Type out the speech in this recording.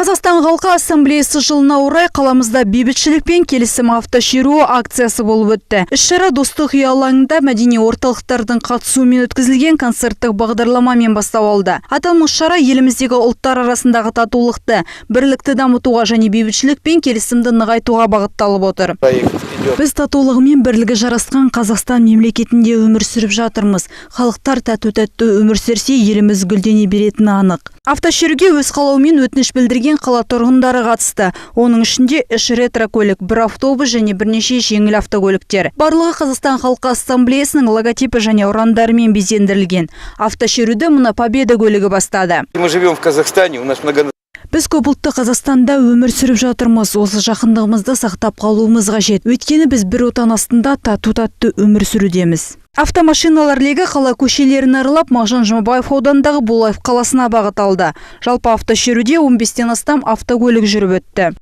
Қазақстан халқы ассамблеясы жылына орай қаламызда бейбітшілік пен келісім автошеру акциясы болып өтті. Іс-шара Достық үй алаңында мәдени орталықтардың қатысуымен өткізілген концерттік бағдарламамен бастау алды. Аталмыш шара еліміздегі ұлттар арасындағы татулықты, бірлікті дамытуға және бейбітшілік пен келісімді нығайтуға бағытталып отыр. Біз татулығы мен бірлігі жарасқан Қазақстан мемлекетінде өмір сүріп жатырмыз. Халықтар тату-тәтті өмір сүрсе, еліміз гүлдене беретіні анық. Автошеруге өз қалауымен өтініш білдірген қала тұрғындары қатысты. Оның ішінде 3 ретро-көлік, 1 автобус және бірнеше жеңіл автокөліктер. Барлығы Қазақстан халқы ассамблеясының логотипі және ұрандарымен безендірілген. Автошеруді мына Победа көлігі бастады. Мы живем в Казахстане, у нас много. Біз көпұлтты Қазақстанда өмір сүріп жатырмыз. Осы жақындығымызды сақтап қалуымыз қажет. Өйткені біз бір отан астында тату-тәтті өмір сүрудеміз. Автомашиналар легі қала көшелерін аралап Мағжан Жұмабаев ауданындағы Булаев қаласына бағыт алды. Жалпы автошеруде 15-тен астам автокөлік жүріп өтті.